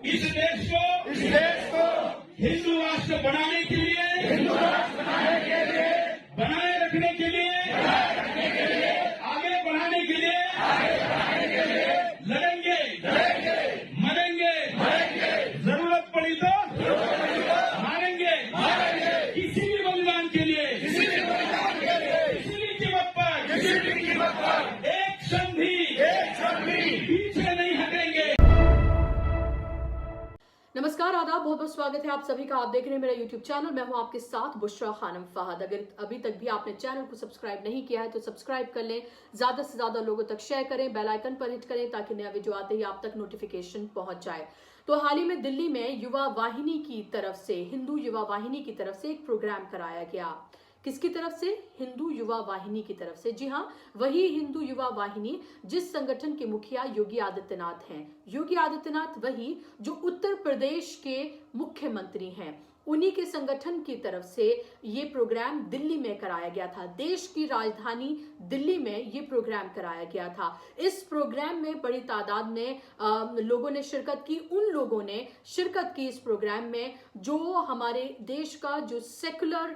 इस देश को हिंदू राष्ट्र बनाने के लिए, बनाए रखने के लिए, आगे बढ़ाने के लिए लड़ेंगे, मरेंगे, जरूरत पड़ी तो मारेंगे, किसी भी बलिदान के लिए, किसी भी कीमत पर एक क्षण भी पीछे नहीं हटेंगे। नमस्कार, आदाब, बहुत बहुत स्वागत है आप सभी का। आप देख रहे हैं मेरा यूट्यूब चैनल। मैं हूं आपके साथ बुशरा खानम फहद। अगर अभी तक भी आपने चैनल को सब्सक्राइब नहीं किया है तो सब्सक्राइब कर लें, ज्यादा से ज्यादा लोगों तक शेयर करें, बेल आइकन पर हिट करें ताकि नया वीडियो आते ही आप तक नोटिफिकेशन पहुंच जाए। तो हाल ही में दिल्ली में युवा वाहिनी की तरफ से, हिंदू युवा वाहिनी की तरफ से एक प्रोग्राम कराया गया। किसकी तरफ से? हिंदू युवा वाहिनी की तरफ से। जी हाँ, वही हिंदू युवा वाहिनी जिस संगठन के मुखिया योगी आदित्यनाथ हैं। योगी आदित्यनाथ वही जो उत्तर प्रदेश के मुख्यमंत्री हैं, उन्हीं के संगठन की तरफ से ये प्रोग्राम दिल्ली में कराया गया था। देश की राजधानी दिल्ली में ये प्रोग्राम कराया गया था। इस प्रोग्राम में बड़ी तादाद में लोगों ने शिरकत की। उन लोगों ने शिरकत की इस प्रोग्राम में जो हमारे देश का जो सेकुलर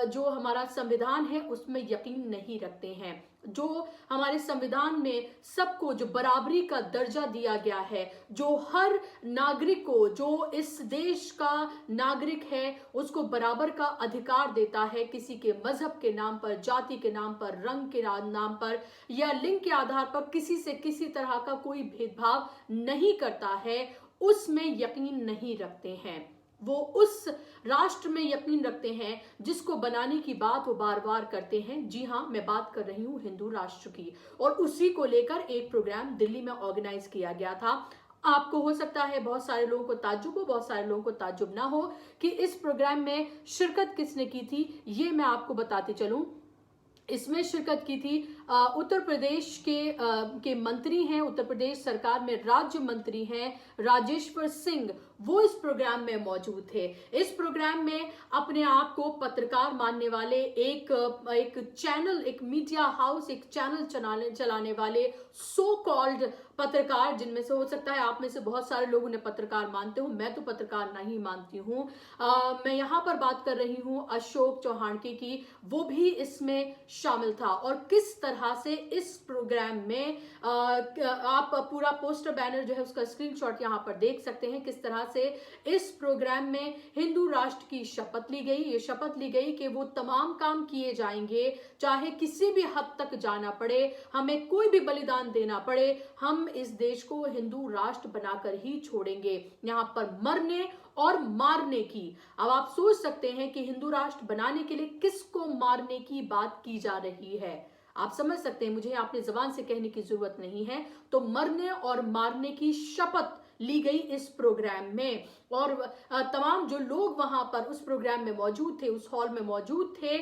जो हमारा संविधान है उसमें यकीन नहीं रखते हैं, जो हमारे संविधान में सबको जो बराबरी का दर्जा दिया गया है, जो हर नागरिक को, जो इस देश का नागरिक है उसको बराबर का अधिकार देता है, किसी के मजहब के नाम पर, जाति के नाम पर, रंग के नाम पर या लिंग के आधार पर किसी से किसी तरह का कोई भेदभाव नहीं करता है, उसमें यकीन नहीं रखते हैं। वो उस राष्ट्र में यकीन रखते हैं जिसको बनाने की बात वो बार बार करते हैं। जी हाँ, मैं बात कर रही हूं हिंदू राष्ट्र की, और उसी को लेकर एक प्रोग्राम दिल्ली में ऑर्गेनाइज किया गया था। आपको हो सकता है बहुत सारे लोगों को ताज्जुब हो, बहुत सारे लोगों को ताज्जुब ना हो कि इस प्रोग्राम में शिरकत किसने की थी। ये मैं आपको बताते चलूं। इसमें शिरकत की थी उत्तर प्रदेश के मंत्री हैं, उत्तर प्रदेश सरकार में राज्य मंत्री हैं राजेश्वर सिंह, वो इस प्रोग्राम में मौजूद थे। इस प्रोग्राम में अपने आप को पत्रकार मानने वाले एक चैनल, एक मीडिया हाउस, एक चैनल चलाने वाले सो कॉल्ड पत्रकार, जिनमें से हो सकता है आप में से बहुत सारे लोग उन्हें पत्रकार मानते हो, मैं तो पत्रकार नहीं मानती हूं। मैं यहां पर बात कर रही हूं अशोक चौहान की, वो भी इसमें शामिल था। और किस तरह से इस प्रोग्राम में आप पूरा पोस्टर बैनर जो है उसका स्क्रीनशॉट यहां पर देख सकते हैं, किस तरह से इस प्रोग्राम में हिंदू राष्ट्र की शपथ ली गई। ये शपथ ली गई कि वो तमाम काम किए जाएंगे, चाहे किसी भी हद तक जाना पड़े, हमें कोई भी बलिदान देना पड़े, हम इस देश को हिंदू राष्ट्र बनाकर ही छोड़ेंगे। यहां पर मरने और मारने की, अब आप सोच सकते हैं कि हिंदू राष्ट्र बनाने के लिए किसको मारने की बात की जा रही है। आप समझ सकते हैं, मुझे अपनी जबान से कहने की जरूरत नहीं है। तो मरने और मारने की शपथ ली गई इस प्रोग्राम में, और तमाम जो लोग वहां पर उस प्रोग्राम में मौजूद थे, उस हॉल में मौजूद थे,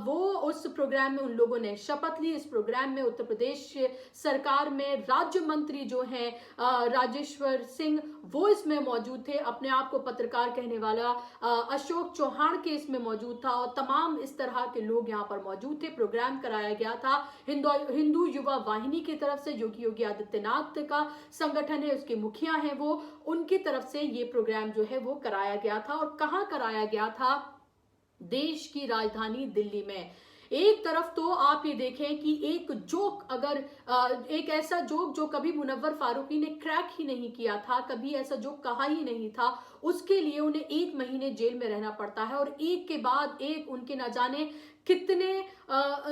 वो उस प्रोग्राम में उन लोगों ने शपथ ली। इस प्रोग्राम में उत्तर प्रदेश सरकार में राज्य मंत्री जो हैं राजेश्वर सिंह, वो इसमें मौजूद थे। अपने आप को पत्रकार कहने वाला अशोक चौहान के इसमें मौजूद था, और तमाम इस तरह के लोग यहाँ पर मौजूद थे। प्रोग्राम कराया गया था हिंदू युवा वाहिनी की तरफ से, जो कि योगी आदित्यनाथ का संगठन है, उसके मुखिया हैं वो, उनकी तरफ से ये प्रोग्राम जो है वो कराया गया था। और कहां कराया गया था? देश की राजधानी दिल्ली में। एक तरफ तो आप ये देखें कि एक जोक, अगर एक ऐसा जोक जो कभी मुनव्वर फारूकी ने क्रैक ही नहीं किया था, कभी ऐसा जोक कहा ही नहीं था, उसके लिए उन्हें 1 महीने जेल में रहना पड़ता है, और एक के बाद एक उनके न जाने कितने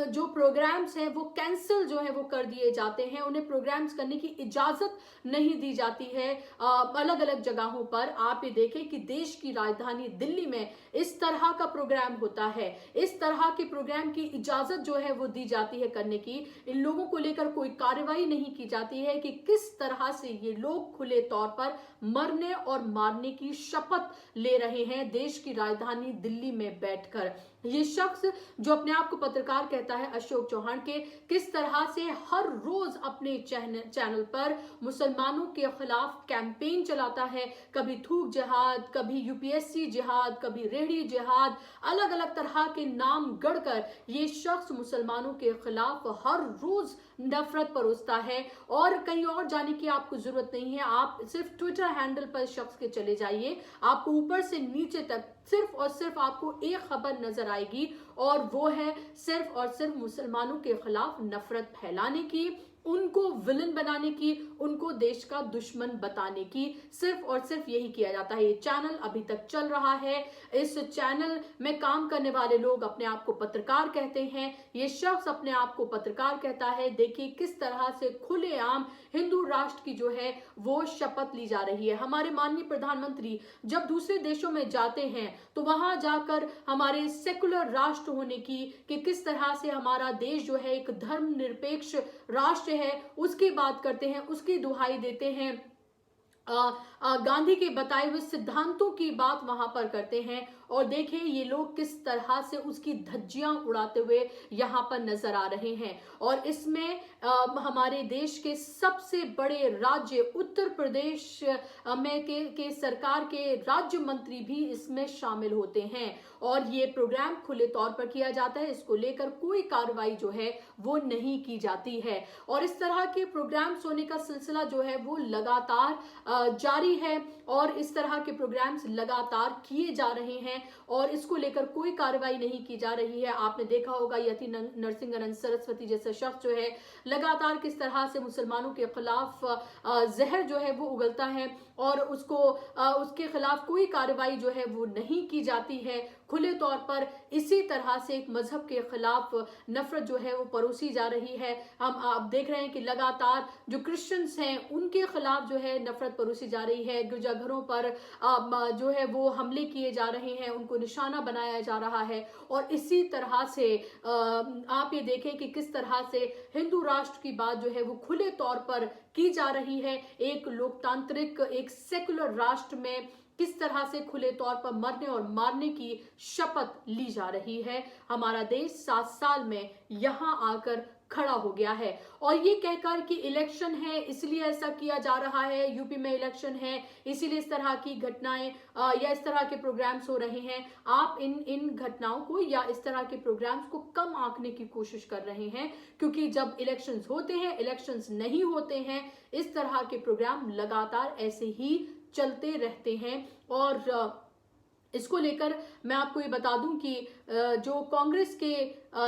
जो प्रोग्राम्स हैं वो कैंसिल जो है वो कर दिए जाते हैं। उन्हें प्रोग्राम्स करने की इजाजत नहीं दी जाती है अलग अलग जगहों पर। आप ये देखें कि देश की राजधानी दिल्ली में इस तरह का प्रोग्राम होता है, इस तरह के प्रोग्राम की इजाजत जो है वो दी जाती है करने की। इन लोगों को लेकर कोई कार्रवाई नहीं की जाती है कि किस तरह से ये लोग खुले तौर पर मरने और मारने की शपथ ले रहे हैं देश की राजधानी दिल्ली में बैठकर। ये शख्स जो अपने आप को पत्रकार कहता है, अशोक चौहान के, किस तरह से हर रोज अपने चैनल पर मुसलमानों के खिलाफ कैंपेन चलाता है। कभी थूक जिहाद, कभी यूपीएससी जिहाद, कभी रेहड़ी जिहाद, अलग अलग तरह के नाम गढ़कर ये शख्स मुसलमानों के खिलाफ हर रोज नफरत परोसता है। और कहीं और जाने की आपको जरूरत नहीं है, आप सिर्फ ट्विटर हैंडल पर शख्स के चले जाइए, आपको ऊपर से नीचे तक सिर्फ और सिर्फ आपको एक खबर नजर आएगी, और वो है सिर्फ और सिर्फ मुसलमानों के खिलाफ नफरत फैलाने की, उनको विलन बनाने की, उनको देश का दुश्मन बताने की। सिर्फ और सिर्फ यही किया जाता है। ये चैनल अभी तक चल रहा है। इस चैनल में काम करने वाले लोग अपने आप को पत्रकार कहते हैं। ये शख्स अपने आप को पत्रकार कहता है। देखिए किस तरह से खुलेआम हिंदू राष्ट्र की जो है वो शपथ ली जा रही है। हमारे माननीय प्रधानमंत्री जब दूसरे देशों में जाते हैं तो वहां जाकर हमारे सेकुलर राष्ट्र होने की, कि किस तरह से हमारा देश जो है एक धर्मनिरपेक्ष राष्ट्र है, उसकी बात करते हैं, उसकी दुहाई देते हैं, गांधी के बताए हुए सिद्धांतों की बात वहां पर करते हैं। और देखिए ये लोग किस तरह से उसकी धज्जियां उड़ाते हुए यहां पर नजर आ रहे हैं। और इसमें हमारे देश के सबसे बड़े राज्य उत्तर प्रदेश में के सरकार के राज्य मंत्री भी इसमें शामिल होते हैं। और ये प्रोग्राम खुले तौर पर किया जाता है, इसको लेकर कोई कार्रवाई जो है वो नहीं की जाती है। और इस तरह के प्रोग्राम्स होने का सिलसिला जो है वो लगातार जारी है, और इस तरह के प्रोग्राम्स लगातार किए जा रहे हैं, और इसको लेकर कोई कार्रवाई नहीं की जा रही है। आपने देखा होगा यति नरसिंह सरस्वती जैसे शख्स जो है लगातार किस तरह से मुसलमानों के खिलाफ जहर जो है वो उगलता है, और उसके खिलाफ कोई कार्रवाई जो है वो नहीं की जाती है। खुले तौर पर इसी तरह से एक मजहब के खिलाफ नफरत जो है वो परोसी जा रही है। हम आप देख रहे हैं कि लगातार जो क्रिश्चियंस हैं उनके खिलाफ जो है नफरत परोसी जा रही है। गिरजाघरों पर जो है वो हमले किए जा रहे हैं, उनको निशाना बनाया जा रहा है। और इसी तरह से आप ये देखें कि किस तरह से हिंदू राष्ट्र की बात जो है वो खुले तौर पर की जा रही है। एक लोकतांत्रिक, एक सेकुलर राष्ट्र में किस तरह से खुले तौर पर मरने और मारने की शपथ ली जा रही है। हमारा देश 7 साल में यहां आकर खड़ा हो गया है, और ये कहकर कि इलेक्शन है इसलिए ऐसा किया जा रहा है, यूपी में इलेक्शन है इसीलिए इस तरह की घटनाएं या इस तरह के प्रोग्राम्स हो रहे हैं। आप इन घटनाओं को या इस तरह के प्रोग्राम्स को कम आंकने की कोशिश कर रहे हैं, क्योंकि जब इलेक्शंस होते हैं, इलेक्शंस नहीं होते हैं, इस तरह के प्रोग्राम लगातार ऐसे ही चलते रहते हैं। और इसको लेकर मैं आपको ये बता दूं कि जो कांग्रेस के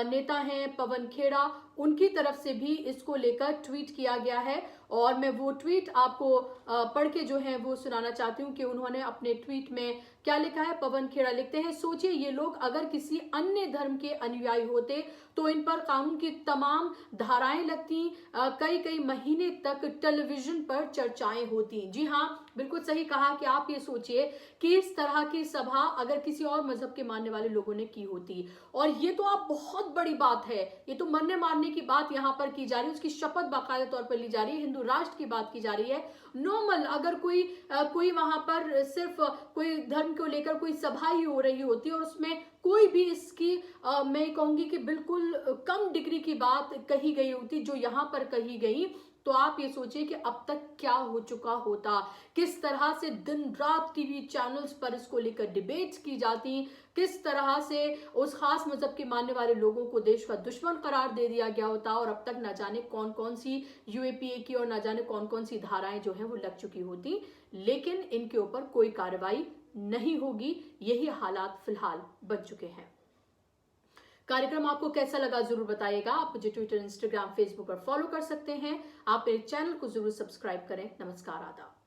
नेता हैं पवन खेड़ा, उनकी तरफ से भी इसको लेकर ट्वीट किया गया है, और मैं वो ट्वीट आपको पढ़ के जो है वो सुनाना चाहती हूँ कि उन्होंने अपने ट्वीट में क्या लिखा है। पवन खेड़ा लिखते हैं, सोचिए ये लोग अगर किसी अन्य धर्म के अनुयायी होते तो इन पर कानून की तमाम धाराएं लगती, कई महीने तक टेलीविजन पर चर्चाएं होती। जी हाँ, बिल्कुल सही कहा कि आप ये सोचिए कि इस तरह की सभा अगर किसी और मजहब के मानने वाले लोगों ने की होती, और ये तो आप बहुत बड़ी बात है, ये तो मरने मारने की बात यहाँ पर की जा रही है, उसकी शपथ बाकायदा तौर पर ली जा रही है, हिंदू राष्ट्र की बात की जा रही है। नॉर्मल अगर कोई वहां पर सिर्फ कोई धर्म को लेकर कोई सभा ही हो रही होती और उसमें कोई भी इसकी मैं कहूंगी कि बिल्कुल कम डिग्री की बात कही गई होती जो यहाँ पर कही गई, तो आप ये सोचिए कि अब तक क्या हो चुका होता, किस तरह से दिन रात टीवी चैनल्स पर इसको लेकर डिबेट्स की जाती, किस तरह से उस खास मजहब के मानने वाले लोगों को देश का दुश्मन करार दे दिया गया होता, और अब तक न जाने कौन कौन सी यूएपीए की और न जाने कौन कौन सी धाराएं जो है वो लग चुकी होती, लेकिन इनके ऊपर कोई कार्रवाई नहीं होगी। यही हालात फिलहाल बन चुके हैं। कार्यक्रम आपको कैसा लगा जरूर बताइएगा। आप मुझे ट्विटर, इंस्टाग्राम, फेसबुक पर फॉलो कर सकते हैं। आप मेरे चैनल को जरूर सब्सक्राइब करें। नमस्कार, आदाब।